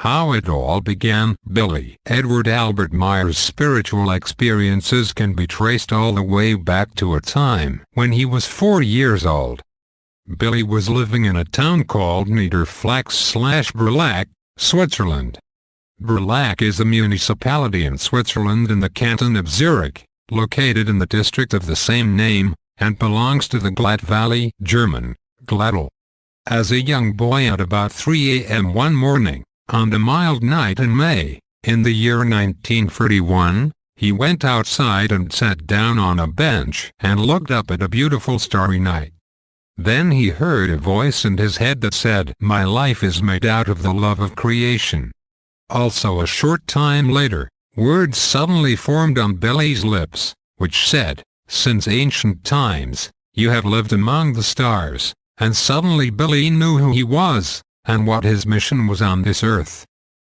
How it all began. Billy Edward Albert Myers' spiritual experiences can be traced all the way back to a time when he was 4 years old. Billy was living in a town called Niederflachs/Berlac, Switzerland. Berlac is a municipality in Switzerland in the canton of Zurich, located in the district of the same name, and belongs to the Glatt Valley, German, Glattal. As a young boy at about 3 a.m. one morning, on a mild night in May, in the year 1931, he went outside and sat down on a bench and looked up at a beautiful starry night. Then he heard a voice in his head that said, "My life is made out of the love of creation." Also a short time later, words suddenly formed on Billy's lips, which said, "Since ancient times, you have lived among the stars," and suddenly Billy knew who he was, and what his mission was on this earth.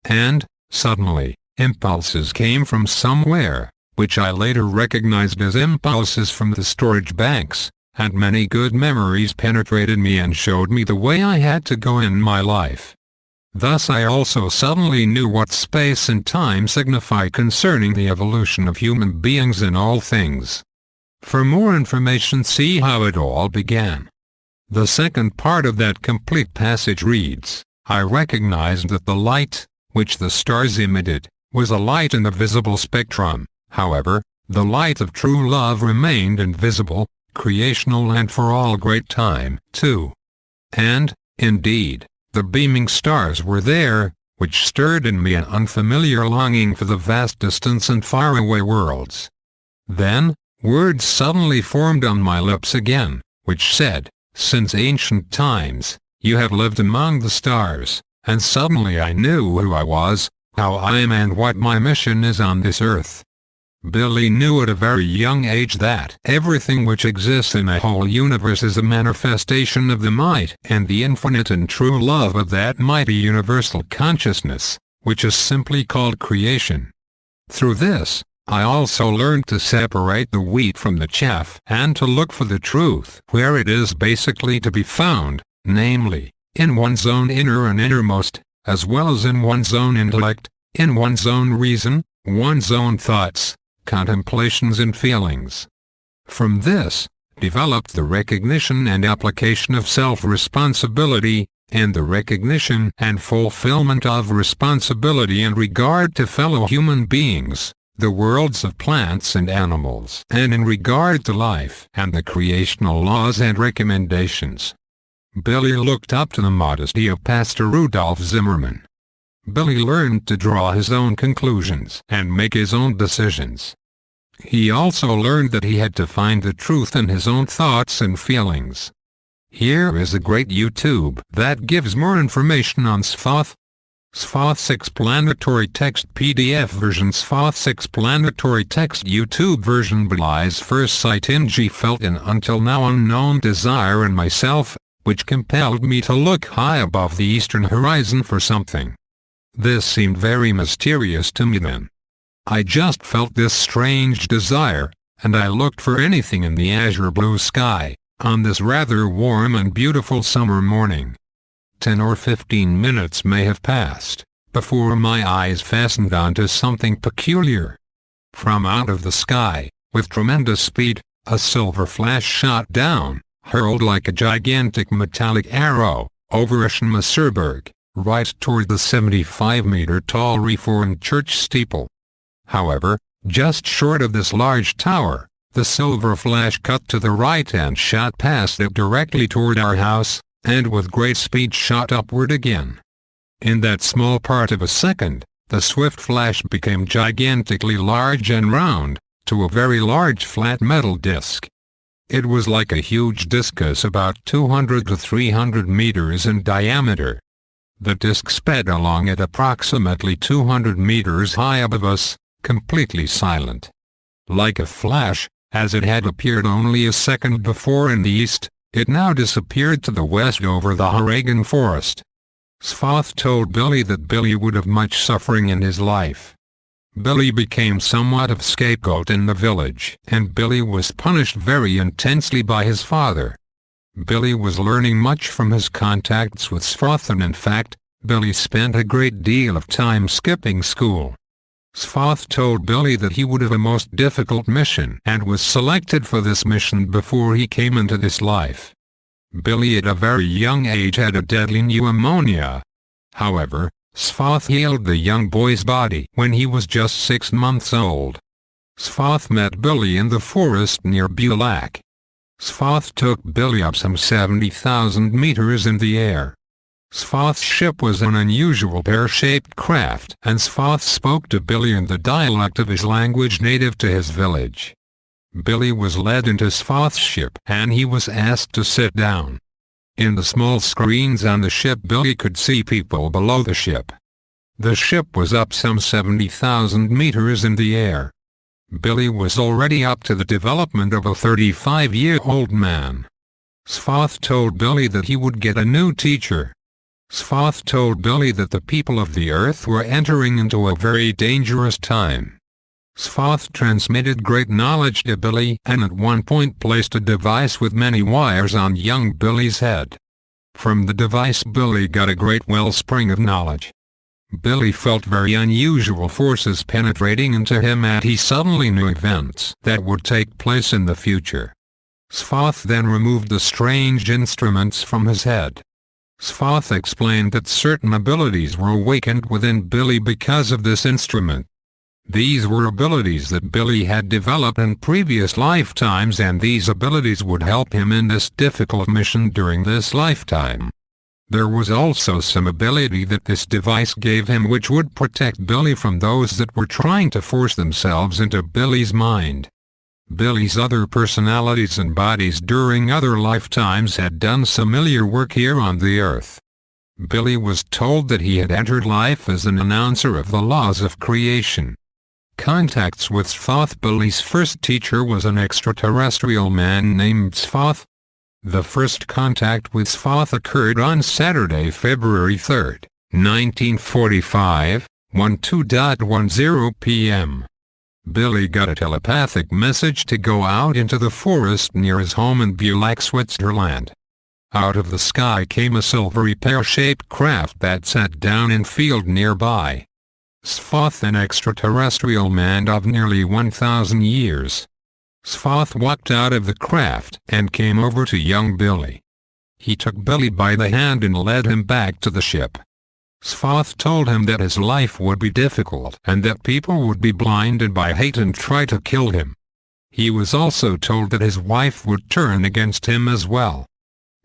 And, suddenly, impulses came from somewhere, which I later recognized as impulses from the storage banks, and many good memories penetrated me and showed me the way I had to go in my life. Thus I also suddenly knew what space and time signify concerning the evolution of human beings in all things. For more information, see how it all began. The second part of that complete passage reads, "I recognized that the light, which the stars emitted, was a light in the visible spectrum. However, the light of true love remained invisible, creational and for all great time, too. And, indeed, the beaming stars were there, which stirred in me an unfamiliar longing for the vast distance and faraway worlds." Then, words suddenly formed on my lips again, which said, "Since ancient times, you have lived among the stars," and suddenly I knew who I was, how I am and what my mission is on this earth. Billy knew at a very young age that everything which exists in the whole universe is a manifestation of the might and the infinite and true love of that mighty universal consciousness, which is simply called creation. Through this, I also learned to separate the wheat from the chaff and to look for the truth where it is basically to be found, namely, in one's own inner and innermost, as well as in one's own intellect, in one's own reason, one's own thoughts, contemplations and feelings. From this, developed the recognition and application of self-responsibility, and the recognition and fulfillment of responsibility in regard to fellow human beings, the worlds of plants and animals, and in regard to life and the creational laws and recommendations. Billy looked up to the modesty of Pastor Rudolf Zimmermann. Billy learned to draw his own conclusions and make his own decisions. He also learned that he had to find the truth in his own thoughts and feelings. Here is a great YouTube that gives more information on Sfoth. Sfoth's explanatory text PDF version. Sfoth's explanatory text YouTube version belies first sight in G felt an until now unknown desire in myself, which compelled me to look high above the eastern horizon for something. This seemed very mysterious to me then. I just felt this strange desire, and I looked for anything in the azure blue sky, on this rather warm and beautiful summer morning. 10 or 15 minutes may have passed, before my eyes fastened onto something peculiar. From out of the sky, with tremendous speed, a silver flash shot down, hurled like a gigantic metallic arrow, over Eschenmaserberg, right toward the 75-meter-tall reformed church steeple. However, just short of this large tower, the silver flash cut to the right and shot past it directly toward our house, and with great speed shot upward again. In that small part of a second, the swift flash became gigantically large and round, to a very large flat metal disc. It was like a huge discus about 200 to 300 meters in diameter. The disc sped along at approximately 200 meters high above us, completely silent. Like a flash, as it had appeared only a second before in the east, it now disappeared to the west over the Haragan forest. Sfoth told Billy that Billy would have much suffering in his life. Billy became somewhat of scapegoat in the village, and Billy was punished very intensely by his father. Billy was learning much from his contacts with Sfoth, and in fact, Billy spent a great deal of time skipping school. Sfoth told Billy that he would have a most difficult mission and was selected for this mission before he came into this life. Billy at a very young age had a deadly pneumonia. However, Sfoth healed the young boy's body when he was just 6 months old. Sfoth met Billy in the forest near Bulak. Sfoth took Billy up some 70,000 meters in the air. Sfoth's ship was an unusual pear-shaped craft, and Sfoth spoke to Billy in the dialect of his language native to his village. Billy was led into Sfoth's ship and he was asked to sit down. In the small screens on the ship Billy could see people below the ship. The ship was up some 70,000 meters in the air. Billy was already up to the development of a 35-year-old man. Sfoth told Billy that he would get a new teacher. Sfoth told Billy that the people of the earth were entering into a very dangerous time. Sfoth transmitted great knowledge to Billy and at one point placed a device with many wires on young Billy's head. From the device Billy got a great wellspring of knowledge. Billy felt very unusual forces penetrating into him and he suddenly knew events that would take place in the future. Sfoth then removed the strange instruments from his head. Sfoth explained that certain abilities were awakened within Billy because of this instrument. These were abilities that Billy had developed in previous lifetimes and these abilities would help him in this difficult mission during this lifetime. There was also some ability that this device gave him which would protect Billy from those that were trying to force themselves into Billy's mind. Billy's other personalities and bodies during other lifetimes had done similar work here on the earth. Billy was told that he had entered life as an announcer of the laws of creation. Contacts with Sfoth. Billy's first teacher was an extraterrestrial man named Sfoth. The first contact with Sfoth occurred on Saturday, February 3, 1945, 12:10 p.m. Billy got a telepathic message to go out into the forest near his home in Bulak, Switzerland. Out of the sky came a silvery pear-shaped craft that sat down in a field nearby. Sfoth, an extraterrestrial man of nearly 1,000 years. Sfoth walked out of the craft and came over to young Billy. He took Billy by the hand and led him back to the ship. Sfoth told him that his life would be difficult and that people would be blinded by hate and try to kill him. He was also told that his wife would turn against him as well.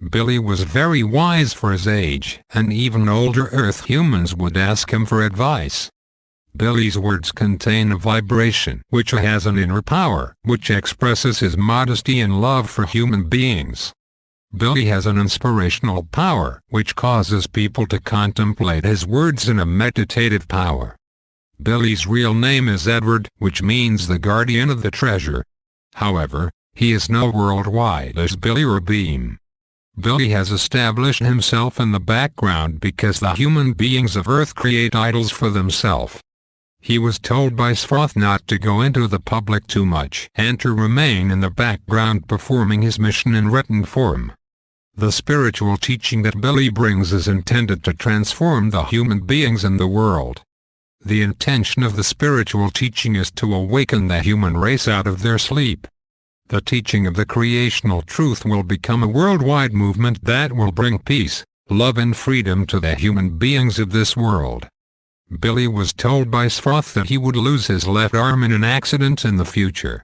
Billy was very wise for his age, and even older Earth humans would ask him for advice. Billy's words contain a vibration which has an inner power which expresses his modesty and love for human beings. Billy has an inspirational power which causes people to contemplate his words in a meditative power. Billy's real name is Edward, which means the guardian of the treasure. However, he is known worldwide as Billy or Beam. Billy has established himself in the background because the human beings of Earth create idols for themselves. He was told by Sfoth not to go into the public too much and to remain in the background performing his mission in written form. The spiritual teaching that Billy brings is intended to transform the human beings in the world. The intention of the spiritual teaching is to awaken the human race out of their sleep. The teaching of the creational truth will become a worldwide movement that will bring peace, love and freedom to the human beings of this world. Billy was told by Sfoth that he would lose his left arm in an accident in the future.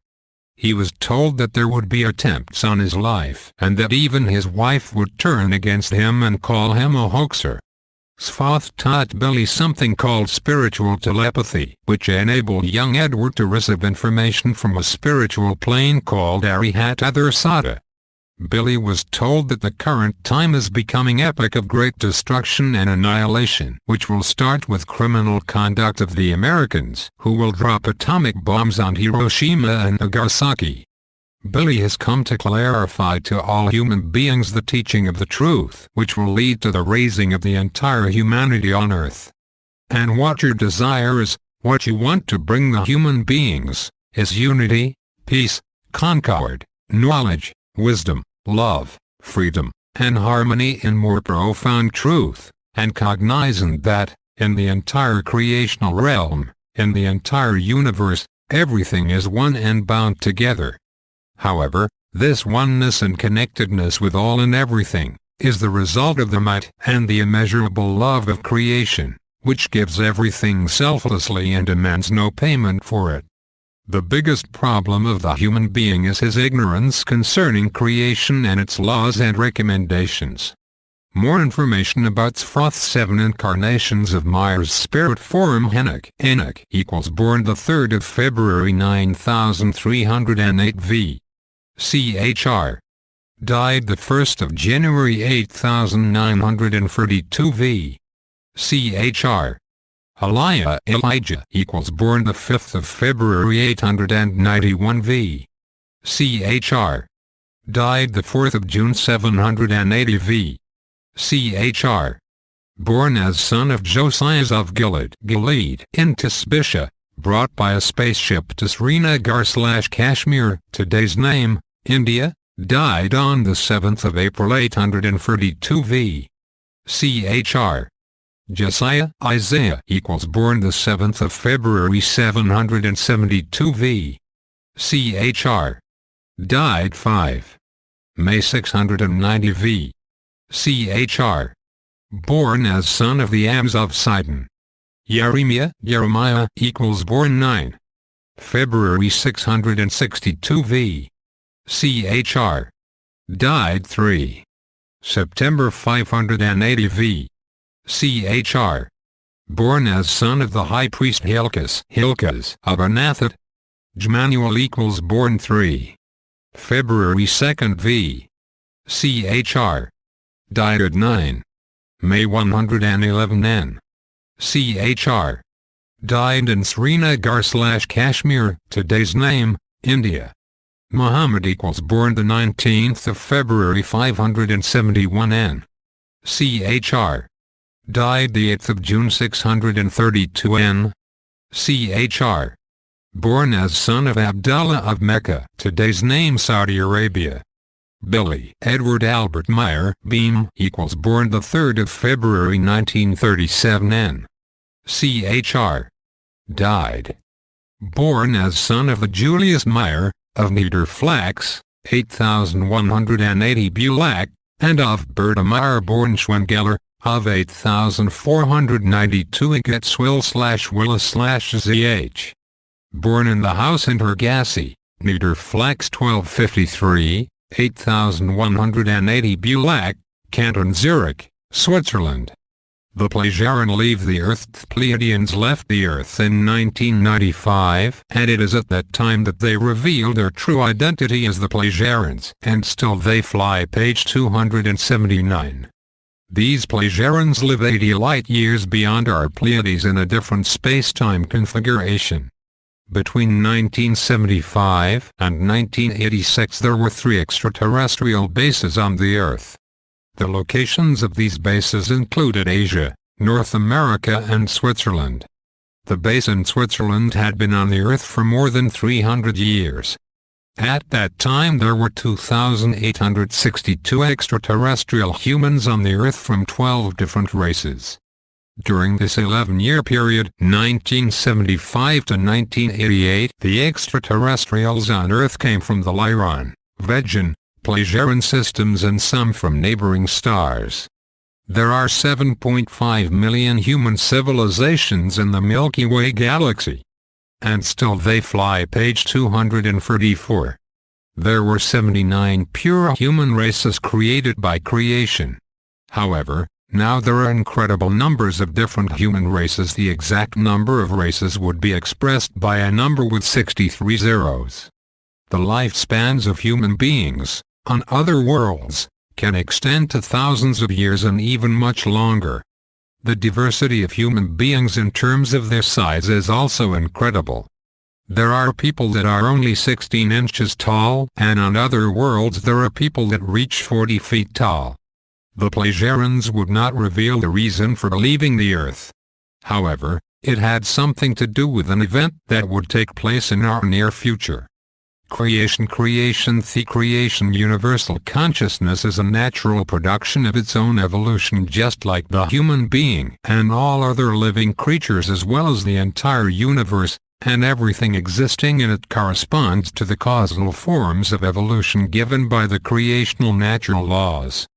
He was told that there would be attempts on his life and that even his wife would turn against him and call him a hoaxer. Sfoth taught Billy something called spiritual telepathy, which enabled young Edward to receive information from a spiritual plane called Arihat Athersata. Billy was told that the current time is becoming epoch of great destruction and annihilation, which will start with criminal conduct of the Americans, who will drop atomic bombs on Hiroshima and Nagasaki. Billy has come to clarify to all human beings the teaching of the truth, which will lead to the raising of the entire humanity on Earth. And what your desire is, what you want to bring the human beings, is unity, peace, concord, knowledge, wisdom, love, freedom, and harmony in more profound truth, and cognizant that, in the entire creational realm, in the entire universe, everything is one and bound together. However, this oneness and connectedness with all and everything, is the result of the might and the immeasurable love of creation, which gives everything selflessly and demands no payment for it. The biggest problem of the human being is his ignorance concerning creation and its laws and recommendations. More information about Thoth's 7 incarnations of Myers' spirit form Enoch equals born the 3rd of February 9308 V. Chr. Died the 1st of January 8932 V. Chr. Elijah equals born the 5th of February 891 V. Chr. Died the 4th of June 780 V. Chr. Born as son of Josiah of Gilead in Tisbisha, brought by a spaceship to Srinagar/Kashmir, today's name, India, died on the 7th of April 832 V. Chr. Isaiah equals born the 7th of February 772 V. Chr. Died 5. May 690 V. Chr. Born as son of the Ams of Sidon. Jeremiah equals born 9. February 662 V. Chr. Died 3. September 580 V. Chr. Born as son of the high priest Hilkiah of Anathoth. Jmanuel equals born 3. February 2nd V. Chr. Died at 9. May 111 N. Chr. Died in Srinagar/Kashmir, today's name, India. Muhammad equals born the 19th of February 571 N. Chr. Died the 8th of June 632 N. Chr. Born as son of Abdullah of Mecca, today's name Saudi Arabia. Billy Edward Albert Meyer Beam equals born the 3rd of February 1937 N. Chr. Died. Born as son of the Julius Meyer, of Niederflax, 8180 Bulac, and of Berta Meyer born Schwengeler, of 8492 Igetzwil/Willis/ZH. Born in the house in Hergassi, Niederflax 1253, 8180 Bulac, Canton Zurich, Switzerland. The Pleiadians leave the Earth. The Pleiadians left the Earth in 1995, and it is at that time that they revealed their true identity as the Pleiadians, and still they fly. Page 279. These Pleiadians live 80 light-years beyond our Pleiades in a different space-time configuration. Between 1975 and 1986 there were 3 extraterrestrial bases on the Earth. The locations of these bases included Asia, North America and Switzerland. The base in Switzerland had been on the Earth for more than 300 years. At that time there were 2,862 extraterrestrial humans on the Earth from 12 different races. During this 11-year period, 1975 to 1988, the extraterrestrials on Earth came from the Lyran, Vegan, Pleiadian systems and some from neighboring stars. There are 7.5 million human civilizations in the Milky Way galaxy. And still they fly. Page 234. There were 79 pure human races created by creation. However, now there are incredible numbers of different human races. The exact number of races would be expressed by a number with 63 zeros. The lifespans of human beings, on other worlds, can extend to thousands of years and even much longer. The diversity of human beings in terms of their size is also incredible. There are people that are only 16 inches tall, and on other worlds there are people that reach 40 feet tall. The Pleiadians would not reveal the reason for leaving the Earth. However, it had something to do with an event that would take place in our near future. Creation the creation universal consciousness is a natural production of its own evolution, just like the human being and all other living creatures, as well as the entire universe, and everything existing in it corresponds to the causal forms of evolution given by the creational natural laws.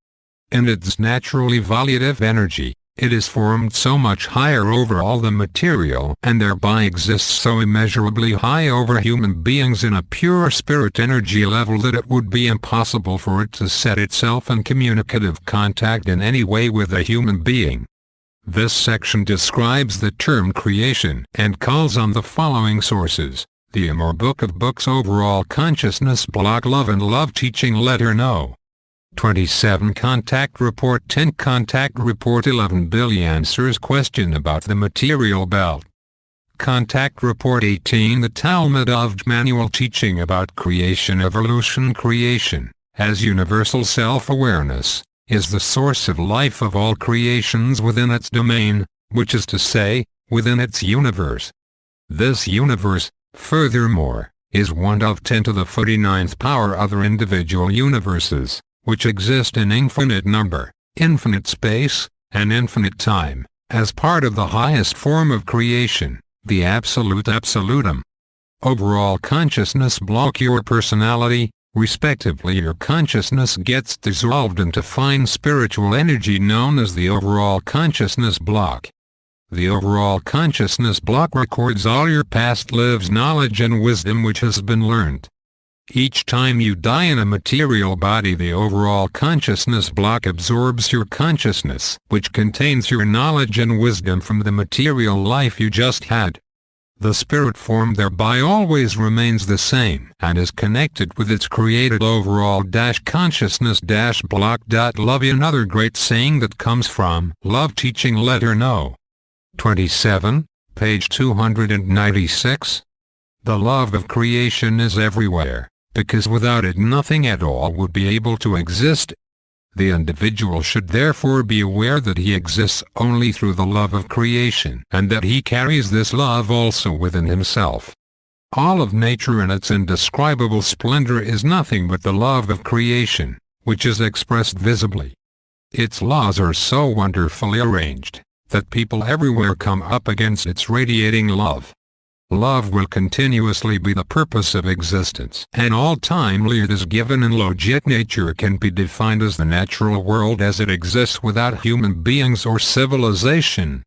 In its natural evolutive energy, it is formed so much higher over all the material and thereby exists so immeasurably high over human beings in a pure spirit energy level that it would be impossible for it to set itself in communicative contact in any way with a human being. This section describes the term creation and calls on the following sources: the Amor Book of Books, Overall Consciousness Block, Love and Love Teaching Letter No. 27 Contact Report 10 Contact Report 11 Billy answers question about the material belt. Contact Report 18 The Talmud of Manual Teaching about Creation Evolution Creation, as universal self-awareness, is the source of life of all creations within its domain, which is to say, within its universe. This universe, furthermore, is one of 10 to the 49th power other individual universes, which exist in infinite number, infinite space, and infinite time, as part of the highest form of creation, the absolute absolutum. Overall consciousness block, your personality, respectively. Your consciousness gets dissolved into fine spiritual energy known as the overall consciousness block. The overall consciousness block records all your past lives' knowledge and wisdom which has been learned. Each time you die in a material body, the overall consciousness block absorbs your consciousness, which contains your knowledge and wisdom from the material life you just had. The spirit form thereby always remains the same and is connected with its created overall consciousness block. Love. Another great saying that comes from Love Teaching Letter No. 27, page 296. The love of creation is everywhere, because without it nothing at all would be able to exist. The individual should therefore be aware that he exists only through the love of creation and that he carries this love also within himself. All of nature in its indescribable splendor is nothing but the love of creation, which is expressed visibly. Its laws are so wonderfully arranged that people everywhere come up against its radiating love. Love will continuously be the purpose of existence, and all timely it is given in logit. Nature can be defined as the natural world as it exists without human beings or civilization.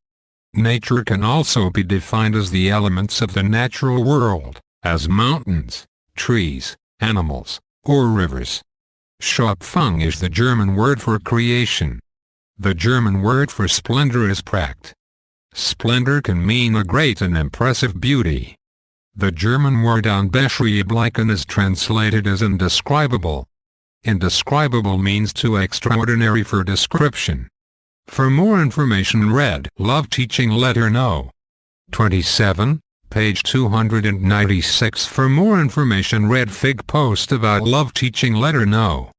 Nature can also be defined as the elements of the natural world, as mountains, trees, animals, or rivers. Schöpfung is the German word for creation. The German word for splendor is Pracht. Splendor can mean a great and impressive beauty. The German word unbeschreiblichen is translated as indescribable. Indescribable means too extraordinary for description. For more information read Love Teaching Letter No. 27, page 296. For more information read Fig post about Love Teaching Letter No.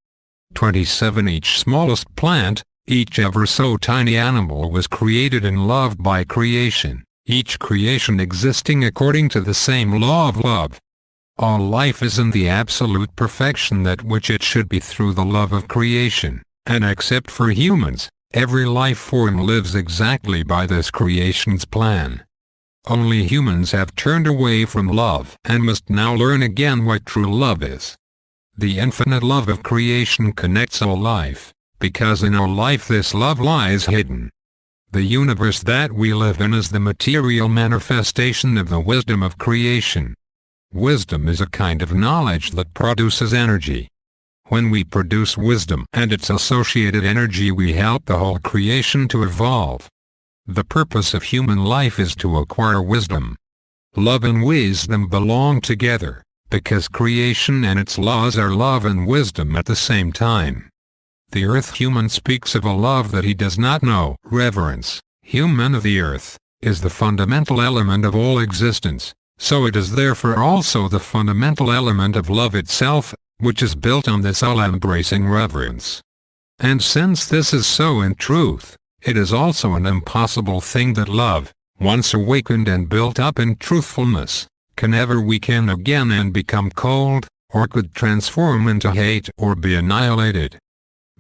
27. Each smallest plant, each ever so tiny animal was created in love by creation, each creation existing according to the same law of love. All life is in the absolute perfection that which it should be through the love of creation, and except for humans, every life form lives exactly by this creation's plan. Only humans have turned away from love and must now learn again what true love is. The infinite love of creation connects all life, because in our life this love lies hidden. The universe that we live in is the material manifestation of the wisdom of creation. Wisdom is a kind of knowledge that produces energy. When we produce wisdom and its associated energy, we help the whole creation to evolve. The purpose of human life is to acquire wisdom. Love and wisdom belong together, because creation and its laws are love and wisdom at the same time. The earth human speaks of a love that he does not know. Reverence, human of the earth, is the fundamental element of all existence, so it is therefore also the fundamental element of love itself, which is built on this all-embracing reverence. And since this is so in truth, it is also an impossible thing that love, once awakened and built up in truthfulness, can ever weaken again and become cold, or could transform into hate or be annihilated.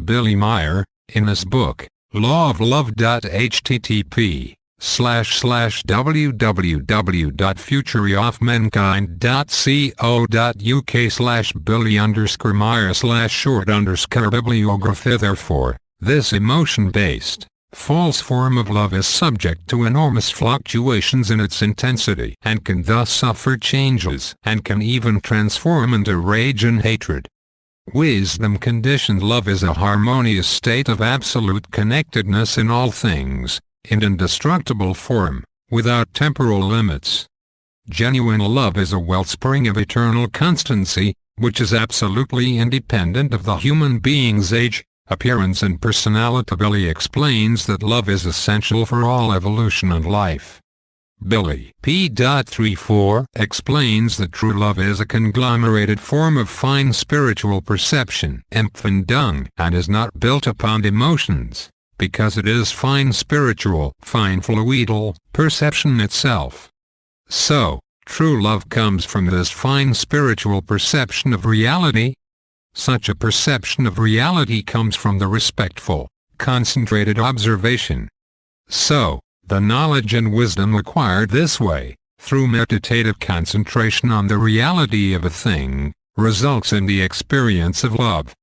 Billy Meyer, in his book, Law of Love. http://www.futuryoffmankind.co.uk/Billy_Meyer/short_bibliography. Therefore, this emotion-based, false form of love is subject to enormous fluctuations in its intensity and can thus suffer changes and can even transform into rage and hatred. Wisdom-conditioned love is a harmonious state of absolute connectedness in all things, in indestructible form, without temporal limits. Genuine love is a wellspring of eternal constancy, which is absolutely independent of the human being's age, appearance and personality. Billy explains that love is essential for all evolution and life. Billy P.34 explains that true love is a conglomerated form of fine spiritual perception, Empfindung, and is not built upon emotions, because it is fine spiritual, fine fluidal, perception itself. So, true love comes from this fine spiritual perception of reality. Such a perception of reality comes from the respectful, concentrated observation. So, the knowledge and wisdom acquired this way, through meditative concentration on the reality of a thing, results in the experience of love.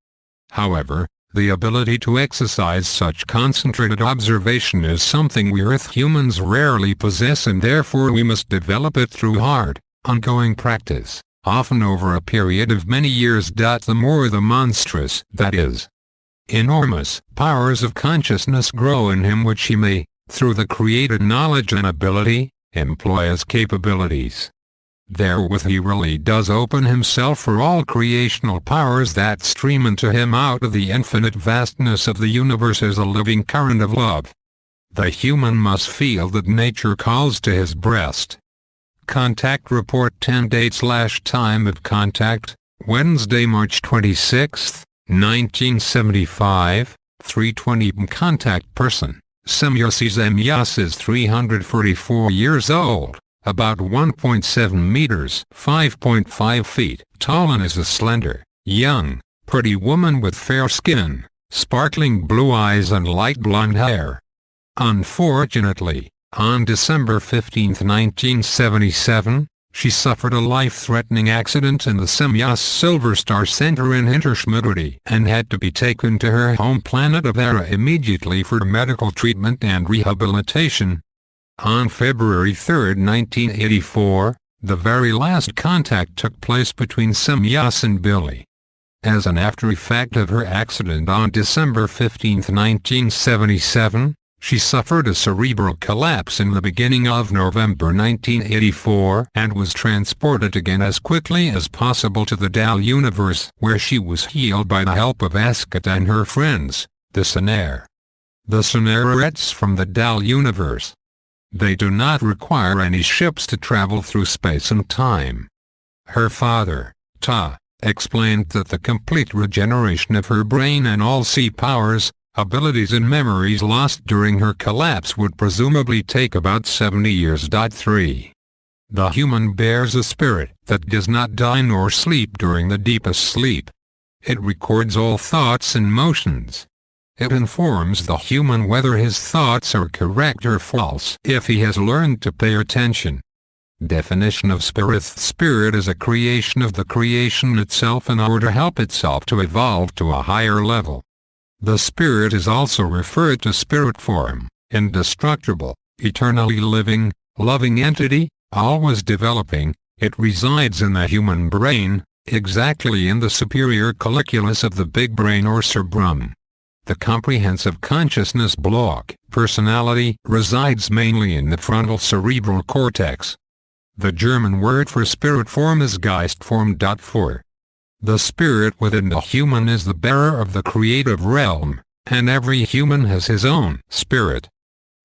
However, the ability to exercise such concentrated observation is something we Earth humans rarely possess, and therefore we must develop it through hard, ongoing practice, often over a period of many years. The more the monstrous, that is, enormous, powers of consciousness grow in him, which he may, through the created knowledge and ability, employ as capabilities. Therewith he really does open himself for all creational powers that stream into him out of the infinite vastness of the universe as a living current of love. The human must feel that nature calls to his breast. Contact Report 10 date/time of contact, Wednesday, March 26, 1975, 3:20 p.m. Contact person, Semyosi Semyas is 344 years old, about 1.7 meters, 5.5 feet, tall, and is a slender, young, pretty woman with fair skin, sparkling blue eyes and light blonde hair. Unfortunately, on December 15, 1977, she suffered a life-threatening accident in the Semyas Silver Star Center in Hinterschmidt and had to be taken to her home planet of Era immediately for medical treatment and rehabilitation. On February 3, 1984, the very last contact took place between Semyas and Billy. As an after-effect of her accident on December 15, 1977, she suffered a cerebral collapse in the beginning of November 1984 and was transported again as quickly as possible to the Dal universe, where she was healed by the help of Askat and her friends, the Sonair. The Sonairettes from the Dal universe. They do not require any ships to travel through space and time. Her father, Ta, explained that the complete regeneration of her brain and all sea powers, abilities and memories lost during her collapse would presumably take about 70 years. 3. The human bears a spirit that does not die nor sleep during the deepest sleep. It records all thoughts and motions. It informs the human whether his thoughts are correct or false if he has learned to pay attention. Definition of spirit: spirit is a creation of the creation itself in order to help itself to evolve to a higher level. The spirit is also referred to spirit form, indestructible, eternally living, loving entity, always developing. It resides in the human brain, exactly in the superior colliculus of the big brain or cerebrum. The comprehensive consciousness block, personality, resides mainly in the frontal cerebral cortex. The German word for spirit form is Geistform. 4. The spirit within the human is the bearer of the creative realm, and every human has his own spirit.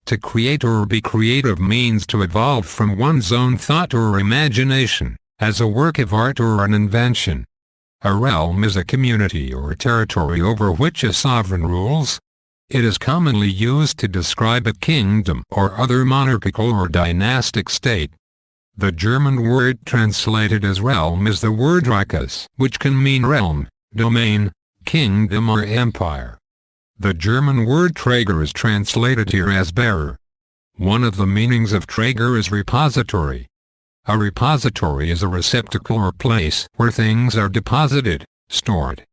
To create or be creative means to evolve from one's own thought or imagination, as a work of art or an invention. A realm is a community or territory over which a sovereign rules. It is commonly used to describe a kingdom or other monarchical or dynastic state. The German word translated as realm is the word Reiches, which can mean realm, domain, kingdom or empire. The German word Träger is translated here as bearer. One of the meanings of Träger is repository. A repository is a receptacle or place where things are deposited, stored.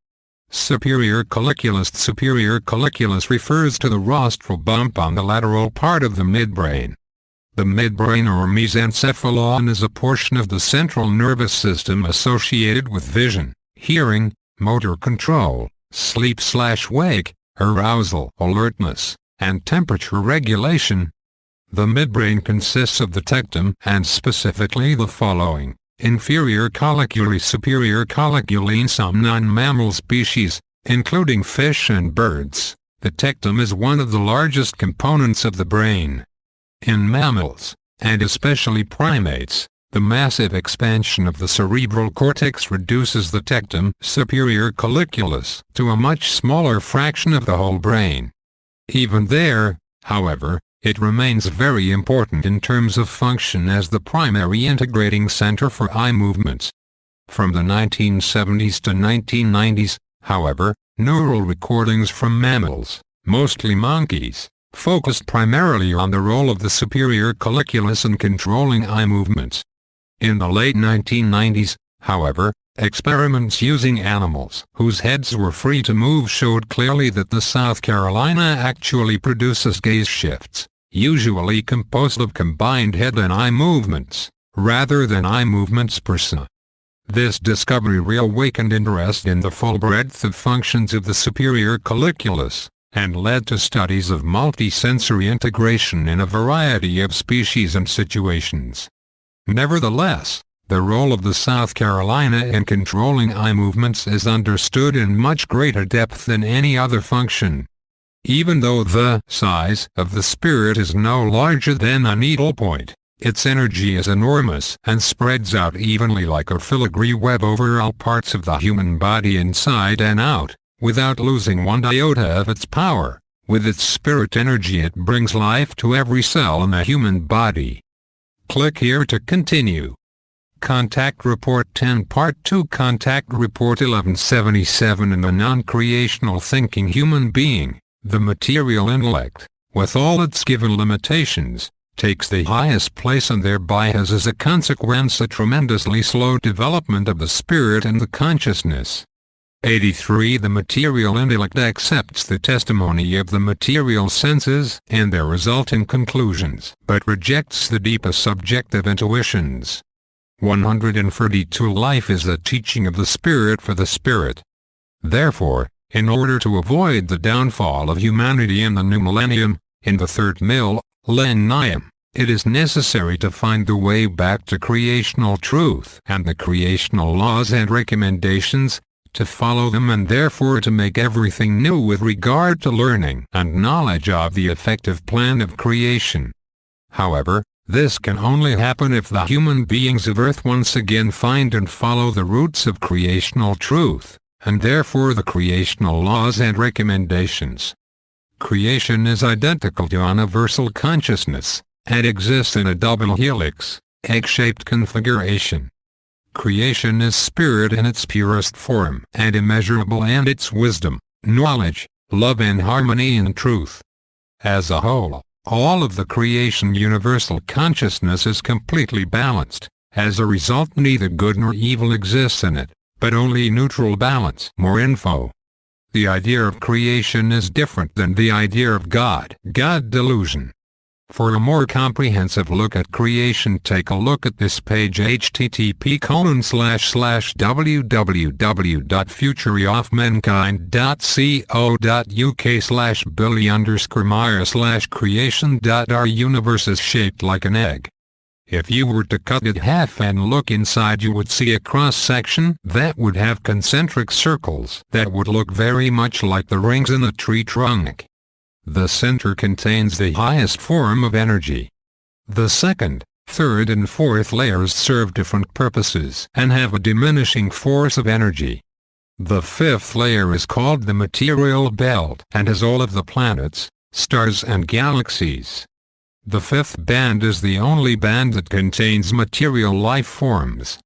Superior colliculus refers to the rostral bump on the lateral part of the midbrain. The midbrain or mesencephalon is a portion of the central nervous system associated with vision, hearing, motor control, sleep/wake, arousal, alertness, and temperature regulation. The midbrain consists of the tectum and specifically the following: inferior colliculi, superior colliculi. In some non-mammal species, including fish and birds, the tectum is one of the largest components of the brain. In mammals, and especially primates, the massive expansion of the cerebral cortex reduces the tectum, superior colliculus, to a much smaller fraction of the whole brain. Even there, however, it remains very important in terms of function as the primary integrating center for eye movements. From the 1970s to 1990s, however, neural recordings from mammals, mostly monkeys, focused primarily on the role of the superior colliculus in controlling eye movements. In the late 1990s, however, experiments using animals whose heads were free to move showed clearly that the South Carolina actually produces gaze shifts, usually composed of combined head and eye movements, rather than eye movements per se. This discovery reawakened interest in the full breadth of functions of the superior colliculus, and led to studies of multisensory integration in a variety of species and situations. Nevertheless, the role of the South Carolina in controlling eye movements is understood in much greater depth than any other function. Even though the size of the spirit is no larger than a needlepoint, its energy is enormous and spreads out evenly like a filigree web over all parts of the human body inside and out, without losing one iota of its power. With its spirit energy it brings life to every cell in the human body. Click here to continue. Contact Report 10 Part 2 Contact Report 1177 In the non-creational thinking human being, the material intellect, with all its given limitations, takes the highest place and thereby has as a consequence a tremendously slow development of the spirit and the consciousness. 83 The material intellect accepts the testimony of the material senses and their resulting conclusions, but rejects the deepest subjective intuitions. 142 Life is the teaching of the spirit for the spirit. Therefore, in order to avoid the downfall of humanity in the new millennium, in the third millennium, it is necessary to find the way back to creational truth and the creational laws and recommendations, to follow them and therefore to make everything new with regard to learning and knowledge of the effective plan of creation. However, this can only happen if the human beings of Earth once again find and follow the roots of creational truth, and therefore the creational laws and recommendations. Creation is identical to universal consciousness, and exists in a double helix, egg-shaped configuration. Creation is spirit in its purest form and immeasurable, and its wisdom, knowledge, love and harmony and truth. As a whole, all of the creation universal consciousness is completely balanced. As a result, neither good nor evil exists in it, but only neutral balance. More info. The idea of creation is different than the idea of God delusion. For a more comprehensive look at creation, take a look at this page: http://www.futureofmankind.co.uk/Billy_Meyer/creation. Our universe is shaped like an egg. If you were to cut it in half and look inside, you would see a cross-section that would have concentric circles that would look very much like the rings in a tree trunk. The center contains the highest form of energy. The second, third and fourth layers serve different purposes and have a diminishing force of energy. The fifth layer is called the material belt and has all of the planets, stars and galaxies. The fifth band is the only band that contains material life forms.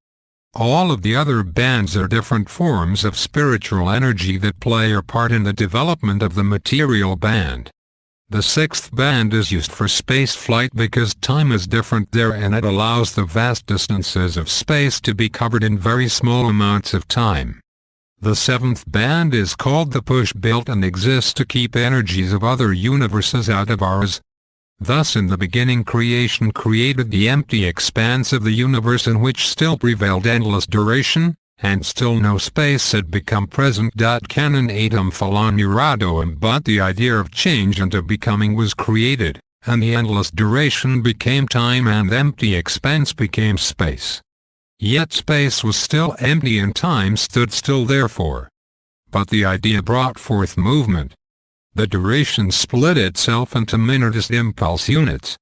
All of the other bands are different forms of spiritual energy that play a part in the development of the material band. The sixth band is used for space flight because time is different there and it allows the vast distances of space to be covered in very small amounts of time. The seventh band is called the push belt and exists to keep energies of other universes out of ours. Thus in the beginning creation created the empty expanse of the universe in which still prevailed endless duration, and still no space had become present. Canon Atom Falaniradom, but the idea of change into becoming was created, and the endless duration became time and empty expanse became space. Yet space was still empty and time stood still therefore. But the idea brought forth movement. The duration split itself into minutest impulse units,